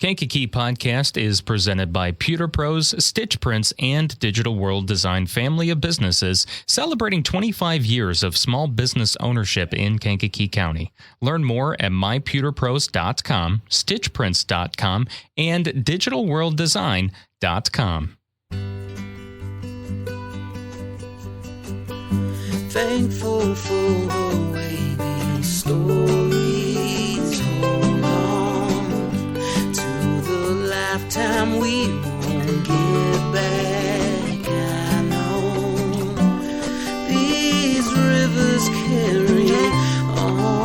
Kankakee Podcast is presented by Pewter Pros, Stitch Prints, and Digital World Design family of businesses celebrating 25 years of small business ownership in Kankakee County. Learn more at mypewterpros.com, stitchprints.com, and digitalworlddesign.com. Thankful for waiting stories. Hold on to the lifetime we won't get back. I know these rivers carry on.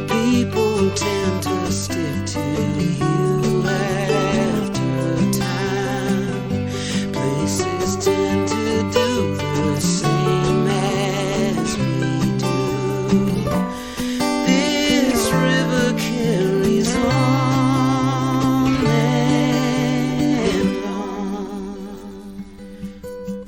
People tend to stick to you after time. Places tend to do the same as we do. This river carries on and on.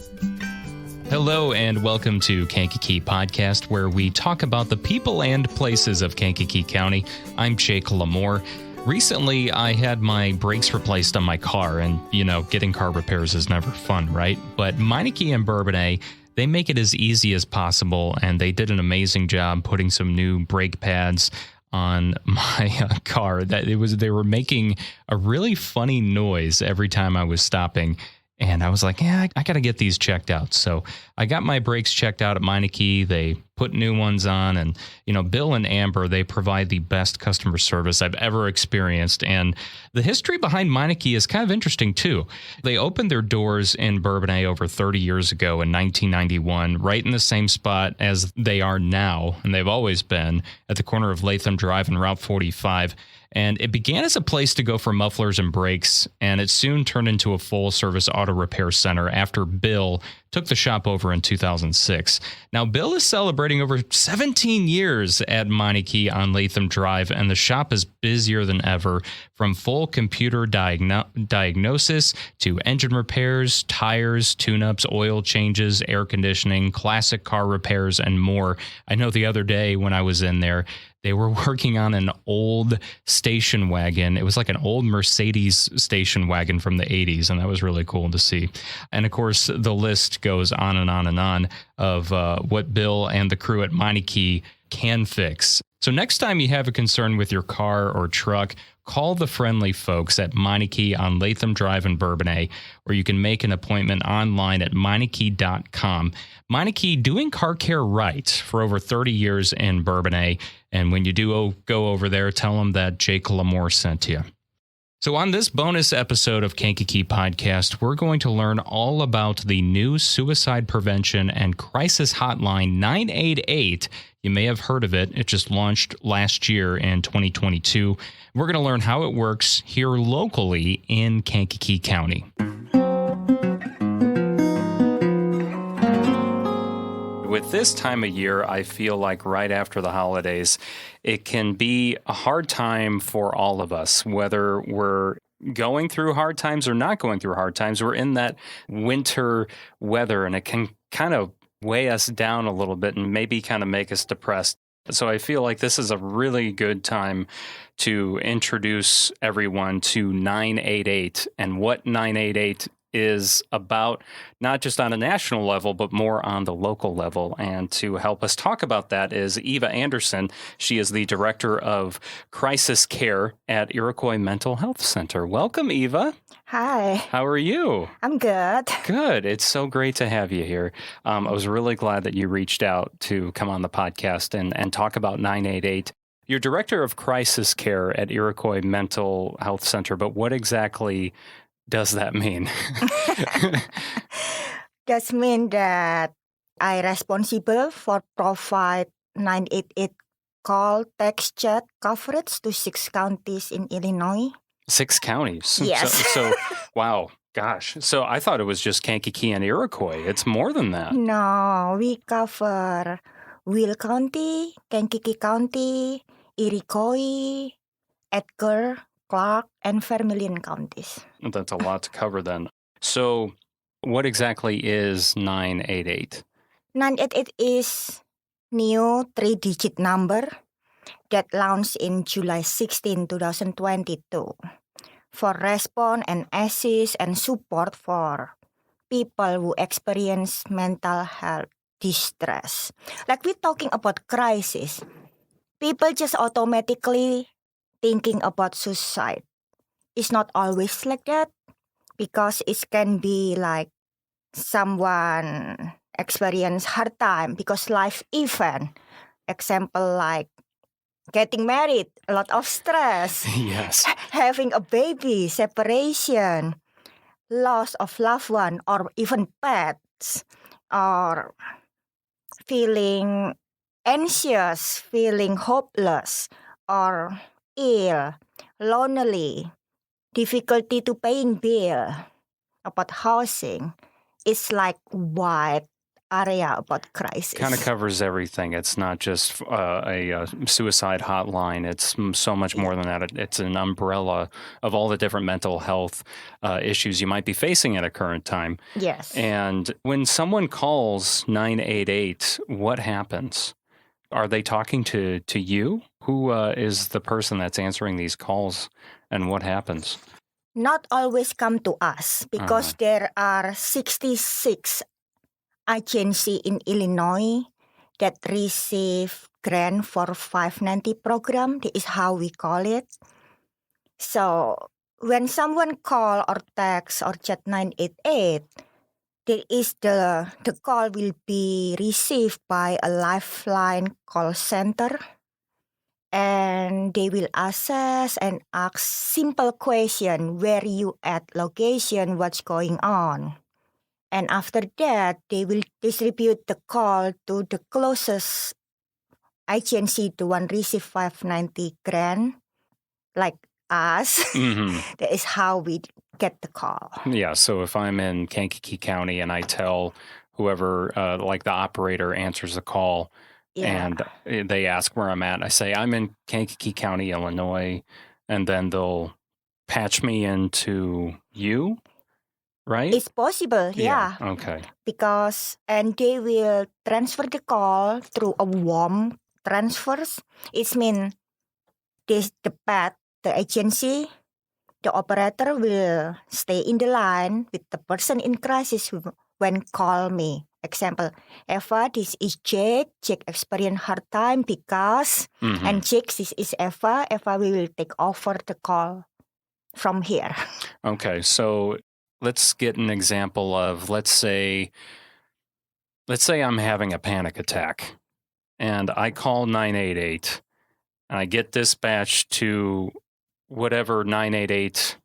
Hello and welcome to Kankakee Podcast, where we talk about the people and places of Kankakee County. I'm Jake LaMore. Recently, I had my brakes replaced on my car, and, getting car repairs is never fun, right? But Meineke and Bourbonnais, they make it as easy as possible, and they did an amazing job putting some new brake pads on my car. They were making a really funny noise every time I was stopping. And I was like, I got to get these checked out. So I got my brakes checked out at Meineke. They put new ones on. And, Bill and Amber, they provide the best customer service I've ever experienced. And the history behind Meineke is kind of interesting, too. They opened their doors in Bourbonnais over 30 years ago in 1991, right in the same spot as they are now. And they've always been at the corner of Latham Drive and Route 45. And it began as a place to go for mufflers and brakes, and it soon turned into a full-service auto repair center after Bill took the shop over in 2006. Now, Bill is celebrating over 17 years at Meineke on Latham Drive, and the shop is busier than ever, from full computer diagnosis to engine repairs, tires, tune-ups, oil changes, air conditioning, classic car repairs, and more. I know the other day when I was in there, they were working on an old station wagon. It was like an old Mercedes station wagon from the 80s, and that was really cool to see. And of course, the list goes on and on and on of what Bill and the crew at Meineke can fix. So next time you have a concern with your car or truck, call the friendly folks at Meineke on Latham Drive in Bourbonnais, or you can make an appointment online at meineke.com. Meineke doing car care right for over 30 years in Bourbonnais. And when you do go over there, tell them that Jake LaMore sent you. So on this bonus episode of Kankakee Podcast, we're going to learn all about the new suicide prevention and crisis hotline 988. You may have heard of it. It just launched last year in 2022. We're going to learn how it works here locally in Kankakee County. With this time of year, I feel like right after the holidays, it can be a hard time for all of us, whether we're going through hard times or not going through hard times. We're in that winter weather, and it can kind of weigh us down a little bit and maybe kind of make us depressed. So I feel like this is a really good time to introduce everyone to 988 and what 988 is about, not just on a national level, but more on the local level. And to help us talk about that is Eva Anderson. She is the Director of Crisis Care at Iroquois Mental Health Center. Welcome, Eva. Hi. How are you? I'm good. Good. It's so great to have you here. I was really glad that you reached out to come on the podcast and talk about 988. You're Director of Crisis Care at Iroquois Mental Health Center, but what exactly does that mean? That means that I responsible for provide 988 call, text, chat coverage to 6 counties in Illinois. 6 counties? Yes. So wow, gosh. So I thought it was just Kankakee and Iroquois. It's more than that. No, we cover Will County, Kankakee County, Iroquois, Edgar, Clark, and Vermilion counties. That's a lot to cover then. So What exactly is 988? 988 is new 3-digit number that launched in July 16, 2022 for response and assist and support for people who experience mental health distress. Like we're talking about crisis, people just automatically thinking about suicide. It's not always like that because it can be like someone experience hard time because life event. Example like getting married, a lot of stress, Yes. having a baby, separation, loss of loved one, or even pets, or feeling anxious, feeling hopeless, or ill, lonely, difficulty to paying bill, about housing. It's like wide area about crisis. Kind of covers everything. It's not just a suicide hotline. It's so much more than that. It's an umbrella of all the different mental health issues you might be facing at a current time. Yes. And when someone calls 988, what happens? Are they talking to you? Who is the person that's answering these calls, and what happens? Not always come to us because there are 66 agencies in Illinois that receive grant for 590 program. That is how we call it. So when someone call or text or chat 988, there is the call will be received by a lifeline call center. And they will assess and ask simple question, where you at location, what's going on. And after that, they will distribute the call to the closest agency, the one receive 590 grant, like us. Mm-hmm. That is how we get the call. Yeah, so if I'm in Kankakee County and I tell whoever, like the operator answers the call, and they ask where I'm at, I say, I'm in Kankakee County, Illinois, and then they'll patch me into you, right? It's possible, yeah. Okay. Because, and they will transfer the call through a warm transfers. It means the agency, the operator will stay in the line with the person in crisis when call me. Example, Eva, this is Jake. Jake experienced hard time because, and Jake, this is Eva. Eva, we will take over the call from here. Okay, so let's get an example of, let's say I'm having a panic attack and I call 988 and I get dispatched to whatever 988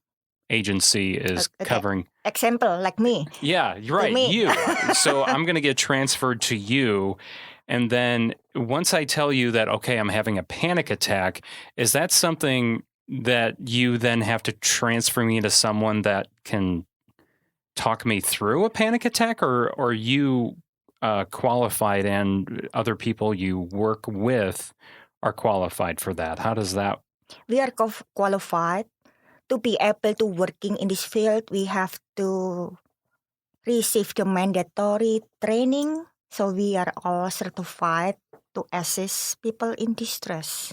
agency is covering. Example, like me. Yeah, you're right, you. So I'm going to get transferred to you. And then once I tell you that, okay, I'm having a panic attack, is that something that you then have to transfer me to someone that can talk me through a panic attack, or are you qualified and other people you work with are qualified for that? How does that? We are qualified. To be able to working in this field, we have to receive the mandatory training. So we are all certified to assist people in distress.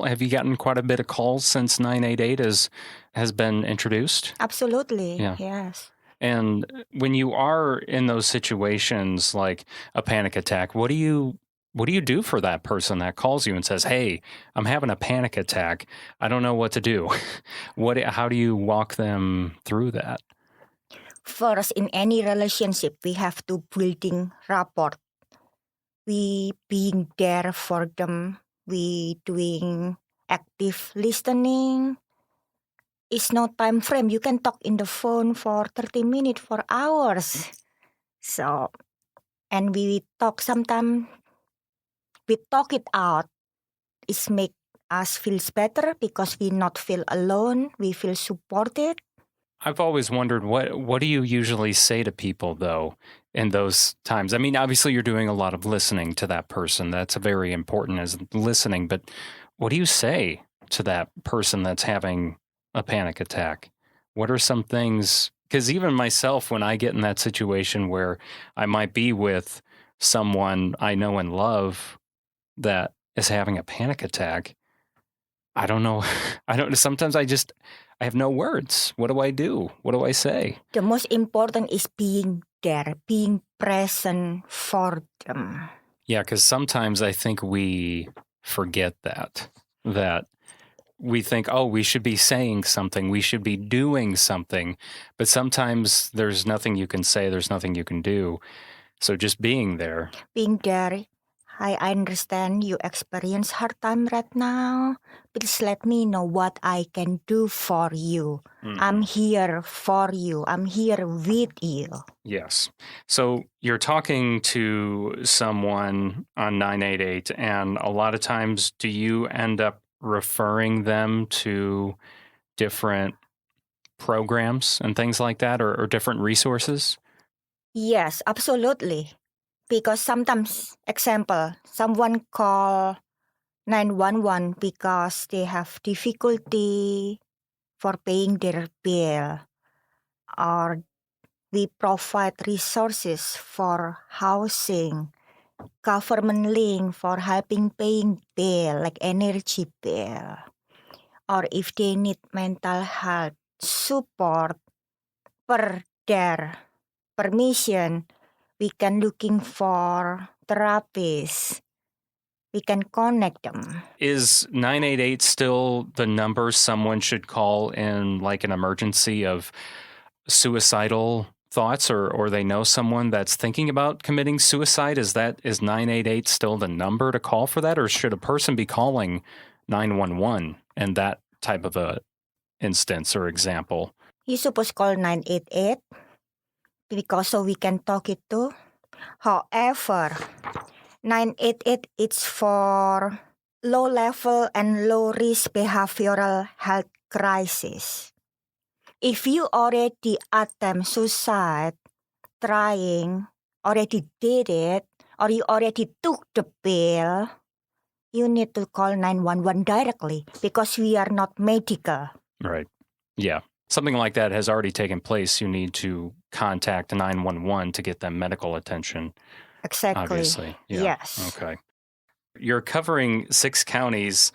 Have you gotten quite a bit of calls since 988 has been introduced? Absolutely, Yeah. Yes. And when you are in those situations like a panic attack, what do you do for that person that calls you and says, hey, I'm having a panic attack. I don't know what to do. How do you walk them through that? First, in any relationship, we have to building rapport. We being there for them. We doing active listening. It's no time frame. You can talk in the phone for 30 minutes, for hours. So, and we talk sometimes. We talk it out. It make us feel better because we not feel alone. We feel supported. I've always wondered, what do you usually say to people, though, in those times? I mean, obviously, you're doing a lot of listening to that person. That's very important, as listening. But what do you say to that person that's having a panic attack? What are some things Because even myself, when I get in that situation where I might be with someone I know and love that is having a panic attack, I don't know. Sometimes I have no words. What do I do? What do I say? The most important is being there, being present for them. Yeah, because sometimes I think we forget that we think, oh, we should be saying something, we should be doing something, but sometimes there's nothing you can say, there's nothing you can do. So just being there. Being there. I understand you experience hard time right now. Please let me know what I can do for you. Mhm. I'm here for you. I'm here with you. Yes. So you're talking to someone on 988, and a lot of times do you end up referring them to different programs and things like that, or different resources? Yes, absolutely. Because sometimes, example, someone call 911 because they have difficulty for paying their bill, or we provide resources for housing, government link for helping paying bill like energy bill, or if they need mental health support per their permission, we can looking for therapists. We can connect them. Is 988 still the number someone should call in like an emergency of suicidal thoughts, or they know someone that's thinking about committing suicide? Is 988 still the number to call for that, or should a person be calling 911 in that type of a instance or example? You supposed call 988 because so we can talk it to. However, 988 it's for low level and low risk behavioral health crisis. If you already attempt suicide, already did it, or you already took the pill, you need to call 911 directly because we are not medical. Right. Yeah. Something like that has already taken place. You need to contact 911 to get them medical attention. Exactly. Obviously. Yeah. Yes. Okay. You're covering 6 counties,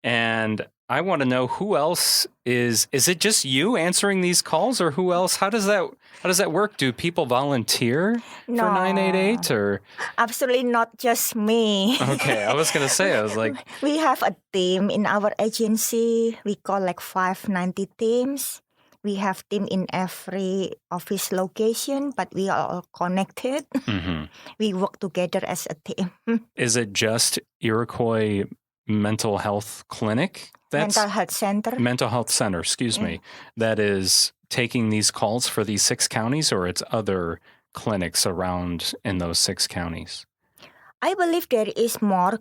and I want to know who else is it just you answering these calls, or who else? How does that work? Do people volunteer for 988, or? Absolutely not just me. Okay, I was going to say, I was like, we have a team in our agency. We call like 590 teams. We have team in every office location, but we are all connected. mm-hmm. We work together as a team. Is it just Iroquois Mental Health Clinic? Mental Health Center. Mental Health Center, excuse me. That is taking these calls for these 6 counties, or it's other clinics around in those 6 counties? I believe there is more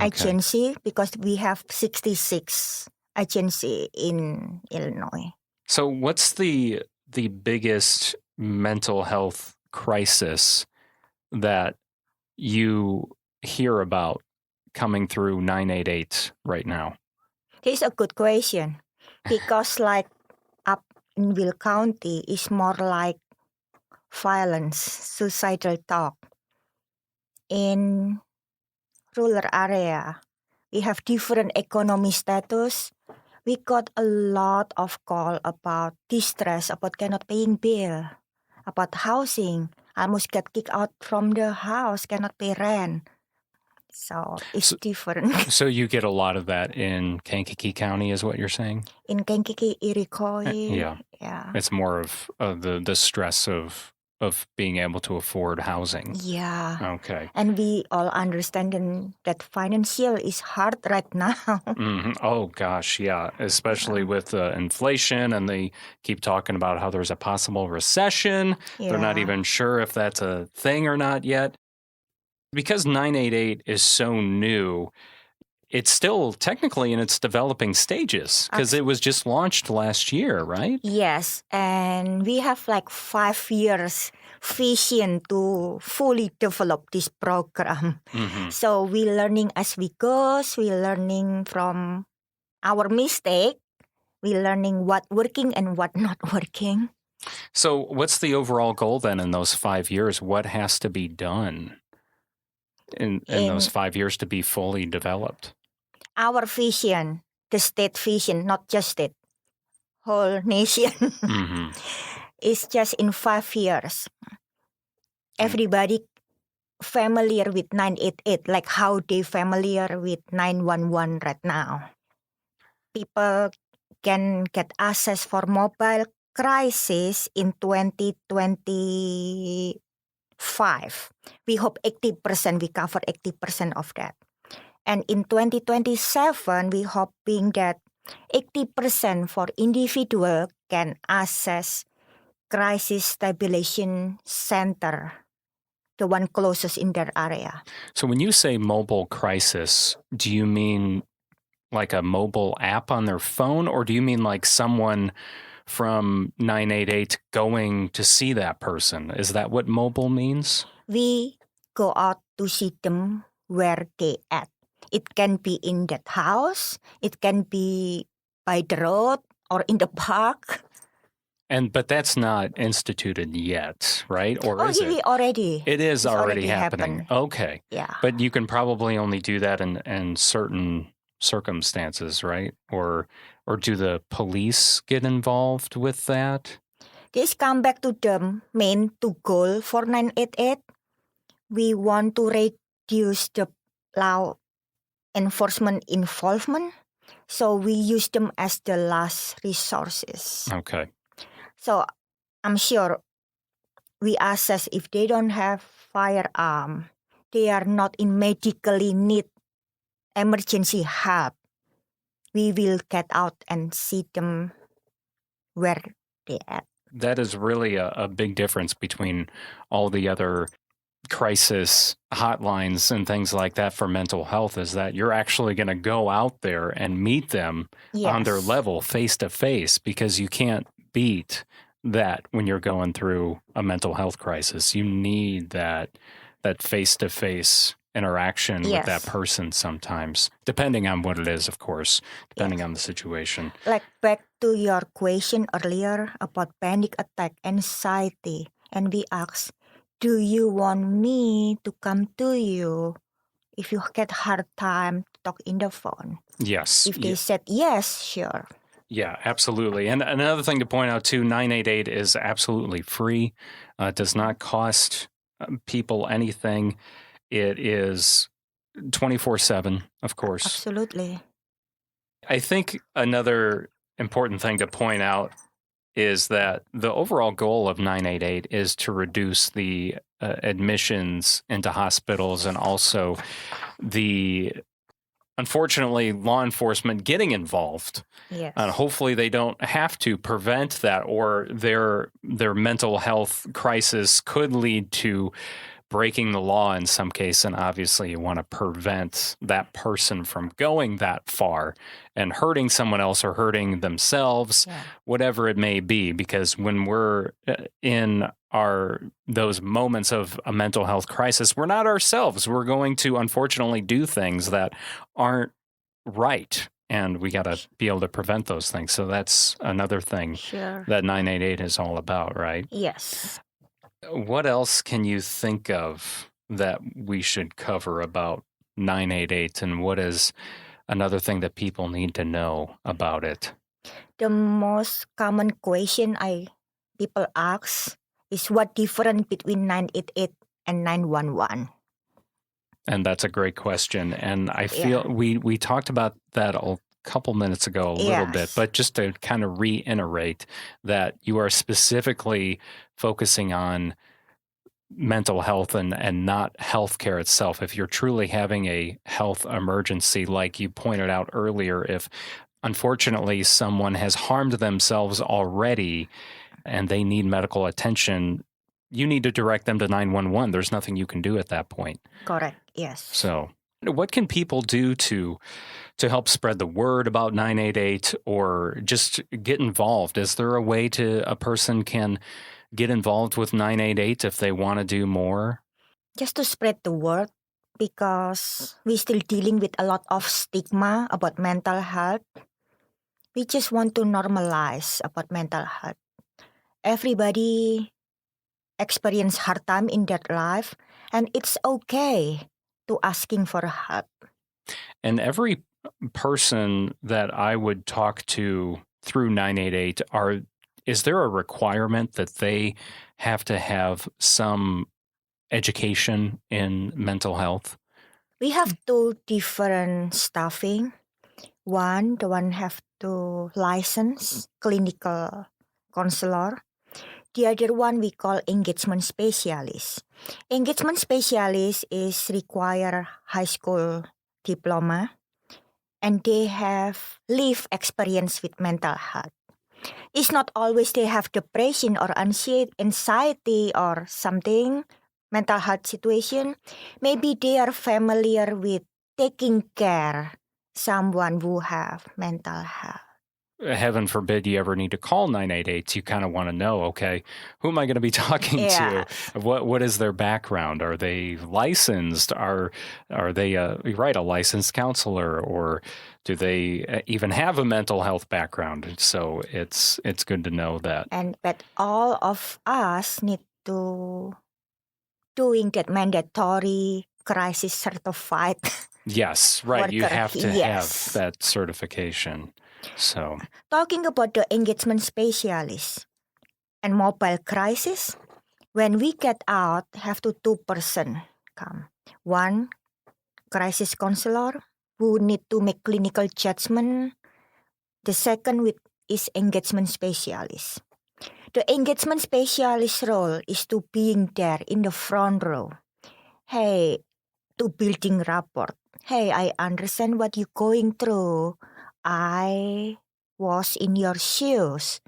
agency because we have 66 agency in Illinois. So what's the biggest mental health crisis that you hear about coming through 988 right now? It's a good question because like up in Will County is more like violence, suicidal talk. In rural area, we have different economic status. We got a lot of call about distress, about cannot paying bill, about housing, almost get kicked out from the house, cannot pay rent. So it's different. So you get a lot of that in Kankakee County, is what you're saying? In Kankakee, Iroquois. Yeah. Yeah. It's more of the stress of being able to afford housing. Yeah. Okay. And we all understand that financial is hard right now. Mm-hmm. Oh, gosh, yeah. Especially with inflation, and they keep talking about how there's a possible recession. Yeah. They're not even sure if that's a thing or not yet. Because 988 is so new, it's still technically in its developing stages because it was just launched last year, right? Yes, and we have like 5 years vision to fully develop this program. Mm-hmm. So we're learning as we go. We're learning from our mistake. We're learning what working and what not working. So what's the overall goal then in those 5 years? What has to be done in those 5 years to be fully developed? Our vision, the state vision, not just state, whole nation, is just in 5 years. Everybody familiar with 988, like how they familiar with 911 right now. People can get access for mobile crisis in 2025. We hope 80%, we cover 80% of that. And in 2027, we hoping that 80% for individual can access crisis stabilization center, the one closest in their area. So when you say mobile crisis, do you mean like a mobile app on their phone, or do you mean like someone from 988 going to see that person? Is that what mobile means? We go out to see them where they at. It can be in that house, it can be by the road or in the park. But that's not instituted yet, right? Or is it? Already. It is It's already happening. happened. Okay. Yeah. But you can probably only do that in certain circumstances, right? Or do the police get involved with that? This come back to the main goal for 988. We want to reduce the law enforcement involvement, so we use them as the last resources. Okay. So I'm sure we assess if they don't have firearm, they are not in medically need emergency help, we will get out and see them where they at. That is really a big difference between all the other crisis hotlines and things like that for mental health, is that you're actually going to go out there and meet them on their level face to face, because you can't beat that when you're going through a mental health crisis. You need that face to face interaction with that person sometimes, depending on what it is, of course, depending on the situation. Like back to your question earlier about panic attack, anxiety, and we ask, do you want me to come to you if you get hard time to talk in the phone? Yes. If they said yes, sure. Yeah, absolutely. And another thing to point out too, 988 is absolutely free. It does not cost people anything. It is 24/7, of course. Absolutely. I think another important thing to point out is that the overall goal of 988 is to reduce the admissions into hospitals, and also the, unfortunately, law enforcement getting involved. Yes. Hopefully they don't have to prevent that, or their mental health crisis could lead to breaking the law in some case, and obviously you want to prevent that person from going that far and hurting someone else or hurting themselves, whatever it may be, because when we're in those moments of a mental health crisis, we're not ourselves. We're going to unfortunately do things that aren't right, and we got to be able to prevent those things. So that's another thing that 988 is all about, right? Yes. What else can you think of that we should cover about 988, and what is another thing that people need to know about it? The most common question people ask is what difference between 988 and 911? And that's a great question. And I feel we talked about that a couple minutes ago a little bit, but just to kind of reiterate that you are specifically focusing on mental health and not healthcare itself. If you're truly having a health emergency, like you pointed out earlier, if unfortunately someone has harmed themselves already and they need medical attention, you need to direct them to 911. There's nothing you can do at that point. Correct, yes. So what can people do to help spread the word about 988, or just get involved? Is there a way a person can get involved with 988 if they want to do more? Just to spread the word, because we're still dealing with a lot of stigma about mental health. We just want to normalize about mental health. everybody experience hard time in their life, and it's okay to asking for help. And every person that I would talk to through 988, is there a requirement that they have to have some education in mental health? We have two different staffing. The one have to license clinical counselor. The other one we call engagement specialist. Engagement specialist is require high school diploma, and they have lived experience with mental health. It's not always they have depression or anxiety or something, mental health situation. Maybe they are familiar with taking care someone who have mental health. Heaven forbid you ever need to call 988. You kind of want to know, okay, who am I going to be talking to? What is their background? Are they licensed? Are they a licensed counselor, or do they even have a mental health background? So it's good to know that. But all of us need to doing that mandatory crisis certified. Yes, right. worker. You have to Yes. have that certification. So Talking about the engagement specialist and mobile crisis, when we get out, have to 2% come. One, crisis counselor who need to make clinical judgment. The second is engagement specialist. The engagement specialist role is to being there in the front row. Hey, to building rapport. Hey, I understand what you're going through. I was in your shoes.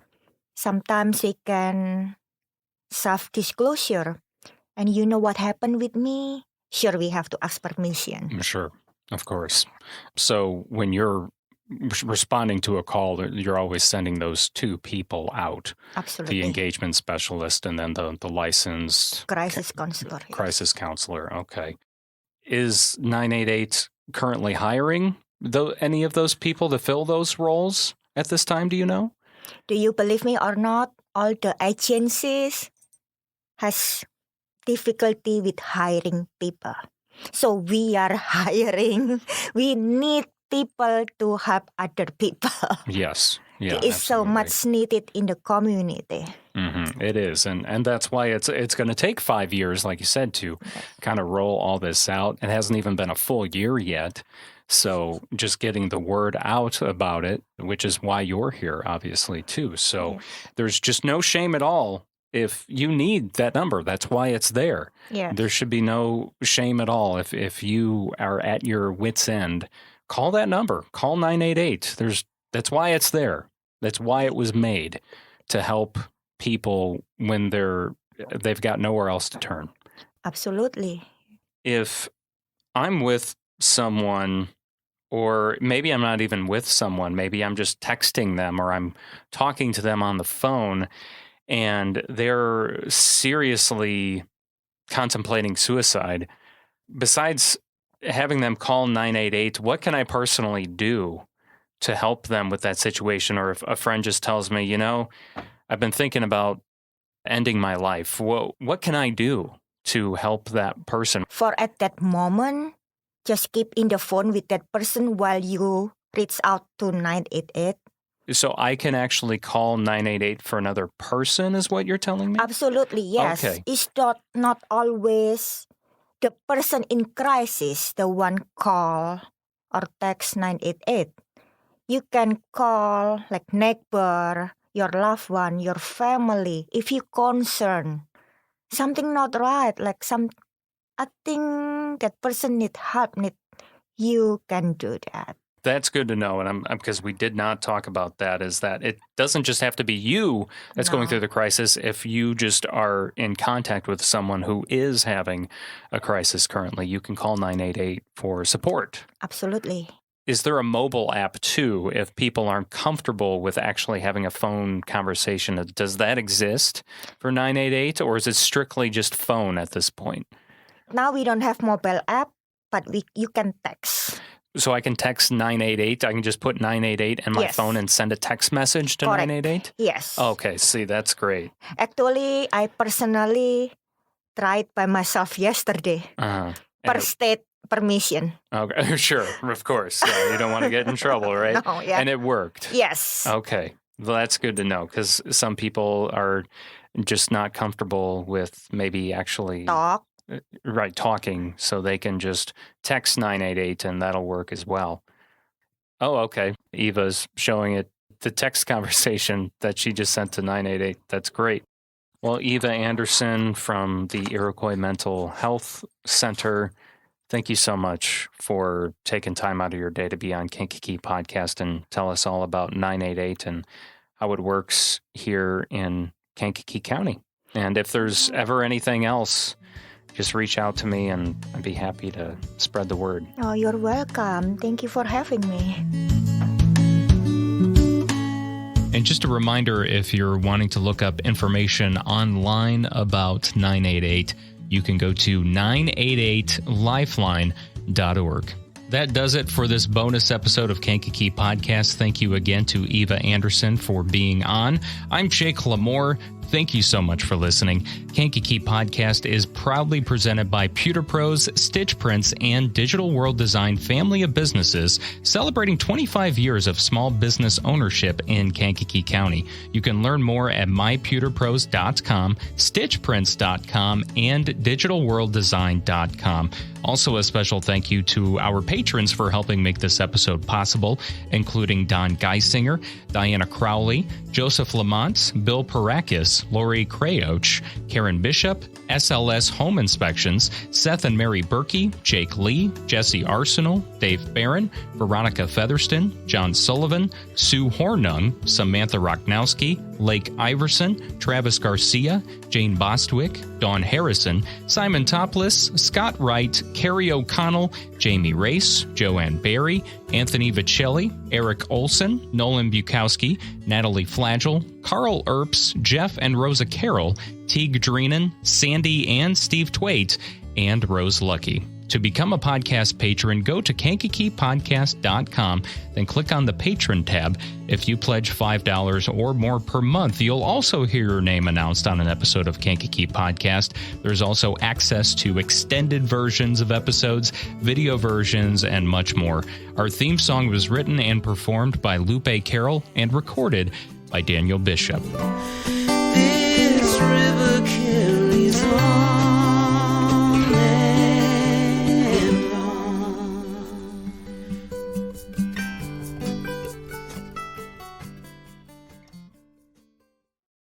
Sometimes they can self-disclosure. And you know what happened with me? Sure, we have to ask permission. sure, of course. So when you're responding to a call, you're always sending those two people out. Absolutely. The engagement specialist and then the licensed crisis counselor. Yes. crisis counselor. Okay. Is 988 currently hiring any of those people to fill those roles at this time? Do you know? Do you believe me or not? All the agencies has difficulty with hiring people. So we are hiring. We need people to help other people. Yes. Yeah, it is so much needed in the community. Mm-hmm. It is. And that's why it's going to take 5 years, like you said, to kind of roll all this out. It hasn't even been a full year yet. So just getting the word out about it, which is why you're here, obviously, too. So there's just no shame at all if you need that number. That's why it's there. Yeah. There should be no shame at all. If you are at your wit's end, call that number. Call 988. That's why it's there. That's why it was made, to help people when they've got nowhere else to turn. Absolutely. If I'm with someone, or maybe I'm not even with someone, maybe I'm just texting them or I'm talking to them on the phone, and they're seriously contemplating suicide, besides having them call 988, what can I personally do to help them with that situation? Or if a friend just tells me, I've been thinking about ending my life, what can I do to help that person? For at that moment, just keep in the phone with that person while you reach out to 988. So I can actually call 988 for another person, is what you're telling me? Absolutely, yes. Okay. It's not always the person in crisis, the one call or text 988. You can call like neighbor, your loved one, your family. If you concern something not right, I think that person need help, you can do that. That's good to know. And because we did not talk about that, is that it doesn't just have to be you that's going through the crisis. If you just are in contact with someone who is having a crisis currently, you can call 988 for support. Absolutely. Is there a mobile app too, if people aren't comfortable with actually having a phone conversation? Does that exist for 988, or is it strictly just phone at this point? Now we don't have mobile app, but you can text. So I can text 988. I can just put 988 in my phone and send a text message to 988? Yes. Okay, see, that's great. Actually, I personally tried by myself yesterday. Per state permission. Okay, sure, of course. Yeah, you don't want to get in trouble, right? No, yeah. And it worked. Yes. Okay, well, that's good to know because some people are just not comfortable with maybe actually talking, so they can just text 988 and that'll work as well. Oh, okay. Eva's showing it the text conversation that she just sent to 988. That's great. Well, Eva Anderson from the Iroquois Mental Health Center, thank you so much for taking time out of your day to be on Kankakee Podcast and tell us all about 988 and how it works here in Kankakee County. And if there's ever anything else, just reach out to me and I'd be happy to spread the word. Oh, you're welcome. Thank you for having me. And just a reminder, if you're wanting to look up information online about 988, you can go to 988lifeline.org. That does it for this bonus episode of Kankakee Podcast. Thank you again to Eva Anderson for being on. I'm Jake LaMore. Thank you so much for listening. Kankakee Podcast is proudly presented by Pewter Pros, Stitch Prints, and Digital World Design family of businesses, celebrating 25 years of small business ownership in Kankakee County. You can learn more at mypewterpros.com, stitchprints.com, and digitalworlddesign.com. Also, a special thank you to our patrons for helping make this episode possible, including Don Geisinger, Diana Crowley, Joseph Lamont, Bill Parakis, Lori Crayoch, Karen Bishop, SLS Home Inspections, Seth and Mary Berkey, Jake Lee, Jesse Arsenal, Dave Barron, Veronica Featherston, John Sullivan, Sue Hornung, Samantha Rocknowski, Lake Iverson, Travis Garcia, Jane Bostwick, Dawn Harrison, Simon Topless, Scott Wright, Carrie O'Connell, Jamie Race, Joanne Barry, Anthony Vicelli, Eric Olson, Nolan Bukowski, Natalie Flagel, Carl Earps, Jeff and Rosa Carroll, Teague Dreenan, Sandy and Steve Twait, and Rose Lucky. To become a podcast patron, go to KankakeePodcast.com, then click on the Patron tab. If you pledge $5 or more per month, you'll also hear your name announced on an episode of Kankakee Podcast. There's also access to extended versions of episodes, video versions, and much more. Our theme song was written and performed by Lupe Carroll and recorded by Daniel Bishop.